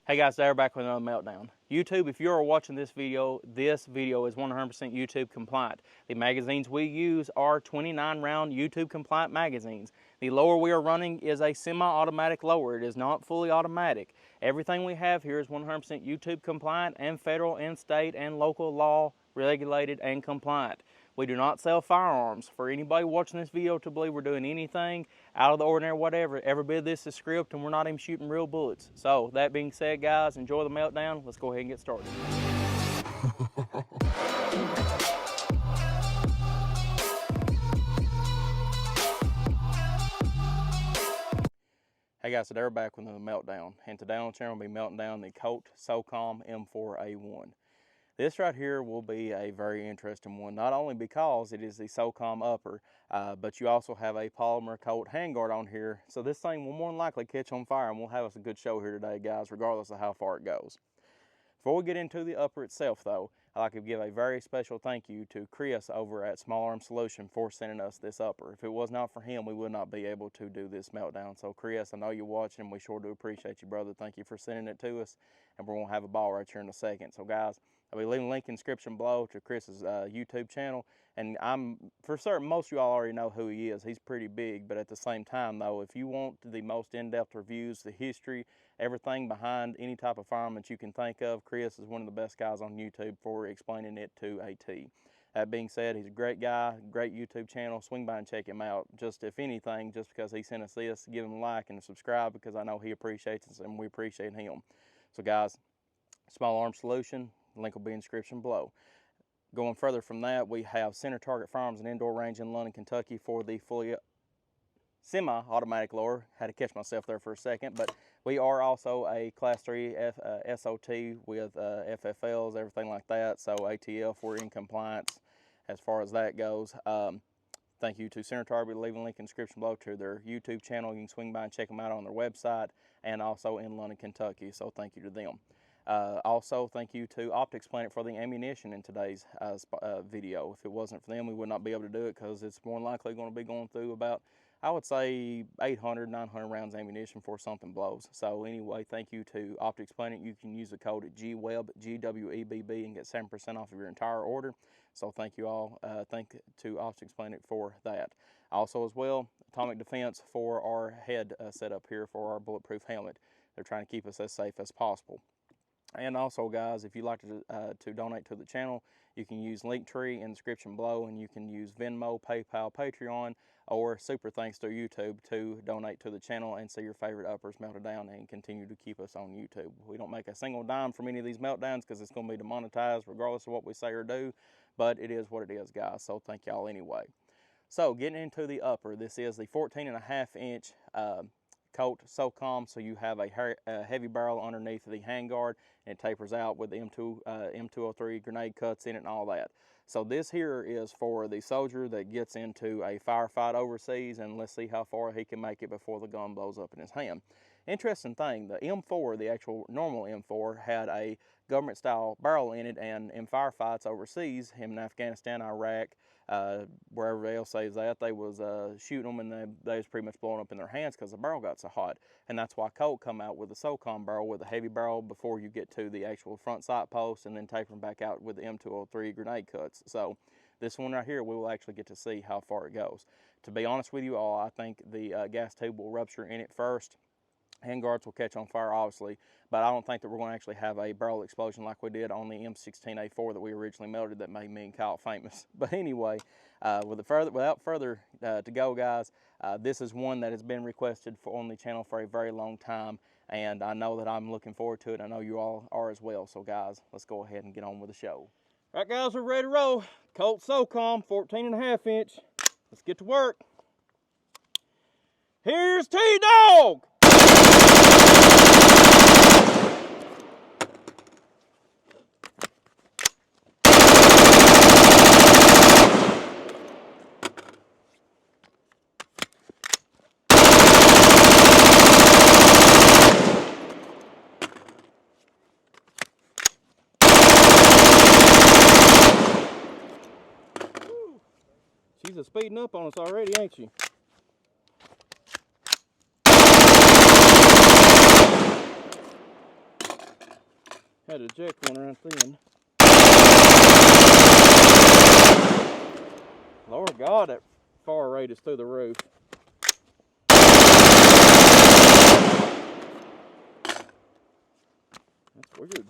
Hey guys, they're back with another Meltdown. YouTube, if you're watching this video is 100% YouTube compliant. The magazines we use are 29 round YouTube compliant magazines. The lower we are running is a semi-automatic lower. It is not fully automatic. Everything we have here is 100% YouTube compliant and federal and state and local law regulated and compliant. We do not sell firearms. For anybody watching this video to believe we're doing anything out of the ordinary, whatever, every bit of this is script and we're not even shooting real bullets. So that being said, guys, enjoy the Meltdown. Let's go ahead and get started. Hey guys, so they're back with another Meltdown. And today on the channel we'll be melting down the Colt SOCOM M4A1. This right here will be a very interesting one, not only because it is the SOCOM upper, but you also have a polymer Colt handguard on here. So this thing will more than likely catch on fire, and we'll have us a good show here today, guys, regardless of how far it goes. Before we get into the upper itself, though, I'd like to give a very special thank you to Chris over at Small Arms Solution for sending us this upper. If it was not for him, we would not be able to do this Meltdown. So Chris, I know you're watching. We sure do appreciate you, brother. Thank you for sending it to us, and we're going to have a ball right here in a second. So guys, I'll be leaving a link in the description below to Chris's YouTube channel. And I'm for certain most of you all already know who he is. He's pretty big, but at the same time, though, if you want the most in-depth reviews, the history, everything behind any type of firearm that you can think of, Chris is one of the best guys on YouTube for explaining it to a T. That being said, he's a great guy, great YouTube channel. Swing by and check him out. Just if anything, just because he sent us this, give him a like and subscribe because I know he appreciates us and we appreciate him. So guys, Small Arms Solution, link will be in the description below. Going further from that, we have Center Target Firearms and Indoor Range in London, Kentucky for the fully semi-automatic lower. Had to catch myself there for a second, but we are also a Class 3 SOT with FFLs, everything like that. So ATF, we're in compliance as far as that goes. Thank you to Center Target. We'll leave a link in the description below to their YouTube channel. You can swing by and check them out on their website and also in London, Kentucky. So thank you to them. Also, thank you to Optics Planet for the ammunition in today's video. If it wasn't for them, we would not be able to do it because it's more than likely going to be going through about, I would say, 800, 900 rounds of ammunition before something blows. So anyway, thank you to Optics Planet. You can use the code at GWEB, GWEBB, and get 7% off of your entire order. So thank you all. Thank to Optics Planet for that. Also as well, Atomic Defense for our head setup here for our bulletproof helmet. They're trying to keep us as safe as possible. And also, guys, if you'd like to donate to the channel, you can use Linktree in the description below, and you can use Venmo, PayPal, Patreon, or Super Thanks through YouTube to donate to the channel and see your favorite uppers melted down and continue to keep us on YouTube. We don't make a single dime from any of these meltdowns because it's going to be demonetized regardless of what we say or do, but it is what it is, guys, so thank y'all anyway. So, getting into the upper, this is the 14.5-inch Colt SOCOM, so you have a heavy barrel underneath the handguard, and it tapers out with the M203 grenade cuts in it and all that. So this here is for the soldier that gets into a firefight overseas, and let's see how far he can make it before the gun blows up in his hand. Interesting thing, the M4, the actual normal M4, had a government-style barrel in it, and in firefights overseas, him in Afghanistan, Iraq, wherever else they was at, they was shooting them, and they was pretty much blowing up in their hands because the barrel got so hot. And that's why Colt come out with the SOCOM barrel with a heavy barrel before you get to the actual front sight post, and then tapering back out with the M203 grenade cuts. So this one right here, we will actually get to see how far it goes. To be honest with you all, I think the gas tube will rupture in it first. Handguards will catch on fire, obviously, but I don't think that we're going to actually have a barrel explosion like we did on the M16A4 that we originally melted that made me and Kyle famous. But anyway, without further to go, guys, this is one that has been requested on the channel for a very long time, and I know that I'm looking forward to it. I know you all are as well. So, guys, let's go ahead and get on with the show. All right, guys, we're ready to roll. Colt SOCOM, 14.5-inch. Let's get to work. Here's T-Dog! She's speeding up on us already, ain't she? Had to eject one right then. Lord God, that fire rate is through the roof. That's weird.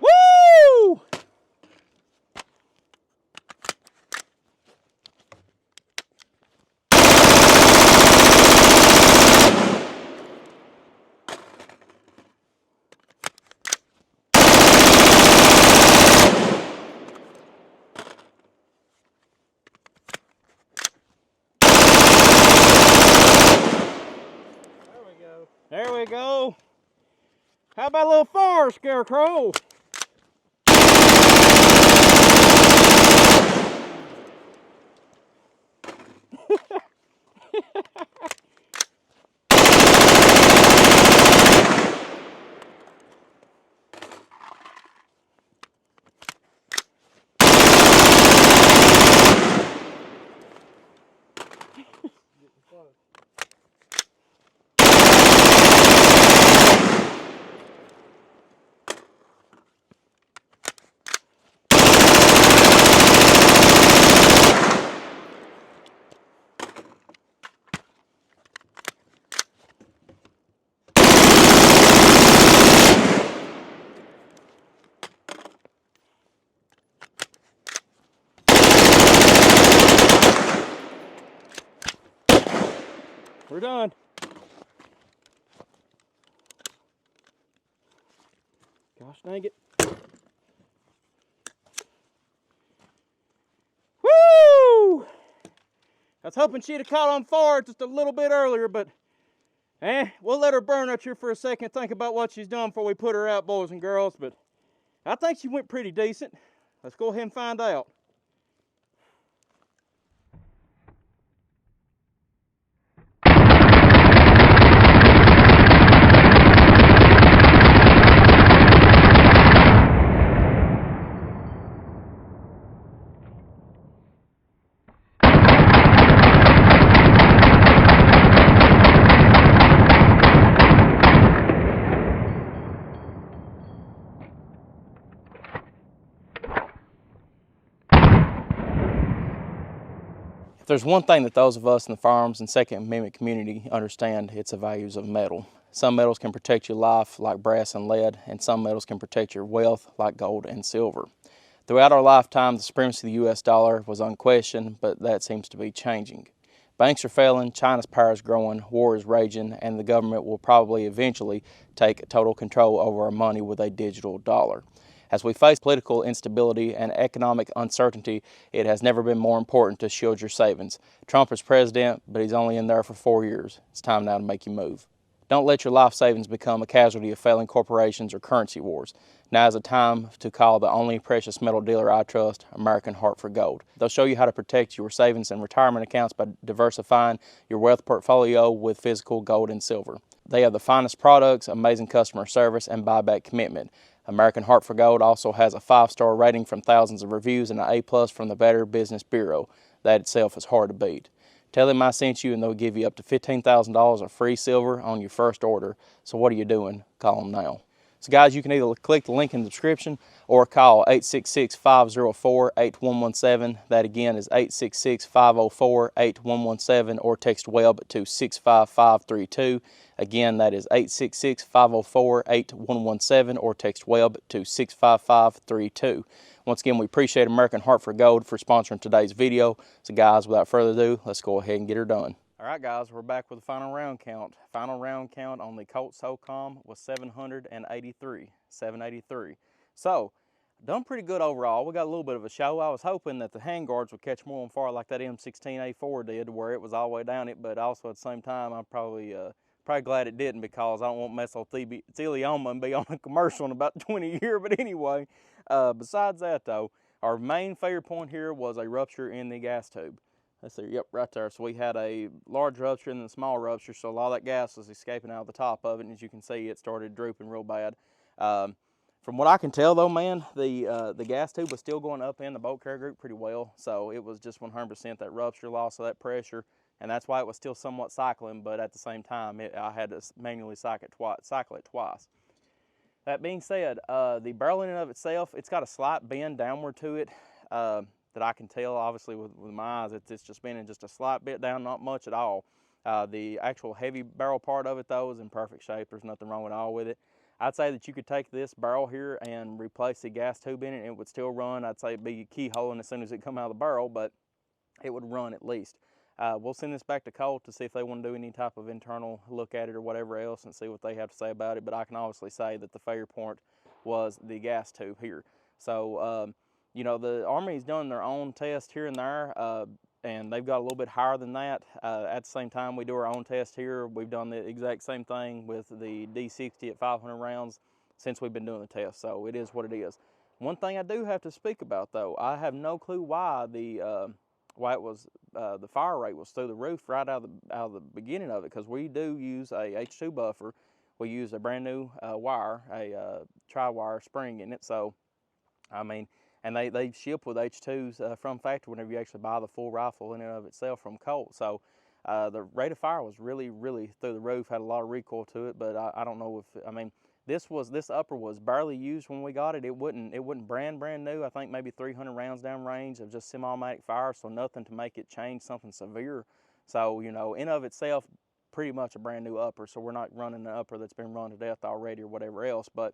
Woo! There we go. How about a little fire, Scarecrow? We're done. Gosh dang it. Woo! I was hoping she'd have caught on fire just a little bit earlier, but we'll let her burn out here for a second, think about what she's done before we put her out, boys and girls, but I think she went pretty decent. Let's go ahead and find out. If there's one thing that those of us in the firearms and Second Amendment community understand, it's the values of metal. Some metals can protect your life like brass and lead, and some metals can protect your wealth like gold and silver. Throughout our lifetime, the supremacy of the U.S. dollar was unquestioned, but that seems to be changing. Banks are failing, China's power is growing, war is raging, and the government will probably eventually take total control over our money with a digital dollar. As we face political instability and economic uncertainty, it has never been more important to shield your savings. Trump is president, but he's only in there for 4 years. It's time now to make you move. Don't let your life savings become a casualty of failing corporations or currency wars. Now is the time to call the only precious metal dealer I trust, American Hartford Gold. They'll show you how to protect your savings and retirement accounts by diversifying your wealth portfolio with physical gold and silver. They have the finest products, amazing customer service, and buyback commitment. American Hartford Gold also has a 5-star rating from thousands of reviews and an A+ from the Better Business Bureau. That itself is hard to beat. Tell them I sent you and they'll give you up to $15,000 of free silver on your first order. So what are you doing? Call them now. So guys, you can either click the link in the description or call 866-504-8117. That again is 866-504-8117, or text WEB to 65532. Again, that is 866-504-8117, or text WEB to 65532. Once again, we appreciate American Hartford Gold for sponsoring today's video. So guys, without further ado, let's go ahead and get her done. All right, guys, we're back with the final round count. Final round count on the Colt SOCOM was 783. 783. So, done pretty good overall. We got a little bit of a show. I was hoping that the handguards would catch more on fire like that M16A4 did, where it was all the way down it, but also at the same time, I'm probably glad it didn't, because I don't want mesothelioma and be on a commercial in about 20 years. But anyway, besides that though, our main failure point here was a rupture in the gas tube. Let's see, yep, right there. So we had a large rupture and then a small rupture, so a lot of that gas was escaping out of the top of it, and as you can see, it started drooping real bad. From what I can tell though, man, the gas tube was still going up in the bolt carrier group pretty well, so it was just 100% that rupture, loss of that pressure, and that's why it was still somewhat cycling, but at the same time, I had to manually cycle it twice. That being said, the barrel in and of itself, it's got a slight bend downward to it that I can tell, obviously, with my eyes. It's just bending just a slight bit down, not much at all. The actual heavy barrel part of it, though, is in perfect shape. There's nothing wrong at all with it. I'd say that you could take this barrel here and replace the gas tube in it, and it would still run. I'd say it'd be keyholing as soon as it come out of the barrel, but it would run at least. We'll send this back to Colt to see if they want to do any type of internal look at it or whatever else and see what they have to say about it, but I can obviously say that the failure point was the gas tube here. So, you know, the Army's done their own test here and there, and they've got a little bit higher than that. At the same time, we do our own test here. We've done the exact same thing with the D60 at 500 rounds since we've been doing the test, so it is what it is. One thing I do have to speak about, though, I have no clue why the fire rate was through the roof right out of the beginning of it, because we do use a H2 buffer. We use a brand new wire, a tri-wire spring in it. So, I mean, and they ship with H2s from factory whenever you actually buy the full rifle in and of itself from Colt. So the rate of fire was really through the roof, had a lot of recoil to it, but I don't know if, I mean, this upper was barely used when we got it. It wasn't brand new. I think maybe 300 rounds down range of just semi-automatic fire, so nothing to make it change something severe. So, you know, in of itself, pretty much a brand new upper, so we're not running an upper that's been run to death already or whatever else. But,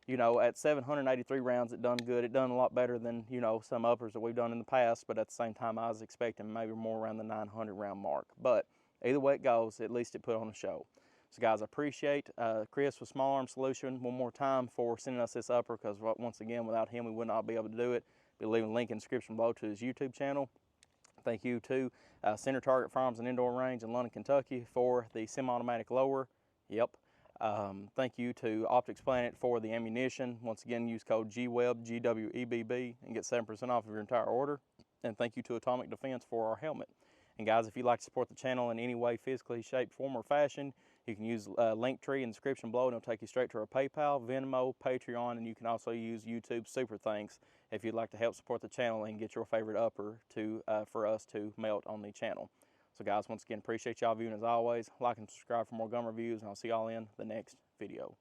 you know, at 783 rounds, it done good. It done a lot better than, you know, some uppers that we've done in the past, but at the same time, I was expecting maybe more around the 900 round mark. But either way it goes, at least it put on a show. So guys, I appreciate Chris with Small Arms Solution one more time for sending us this upper, because once again, without him, we would not be able to do it. Be leaving a link in the description below to his YouTube channel. Thank you to Center Target Firearms and Indoor Range in London, Kentucky for the semi-automatic lower. Yep. Thank you to Optics Planet for the ammunition. Once again, use code GWEB, GWEBB, and get 7% off of your entire order. And thank you to Atomic Defense for our helmet. And guys, if you'd like to support the channel in any way, physically, shape, form, or fashion, you can use Linktree in the description below, and it'll take you straight to our PayPal, Venmo, Patreon, and you can also use YouTube Super Thanks if you'd like to help support the channel and get your favorite upper for us to melt on the channel. So guys, once again, appreciate y'all viewing as always. Like and subscribe for more gun reviews, and I'll see y'all in the next video.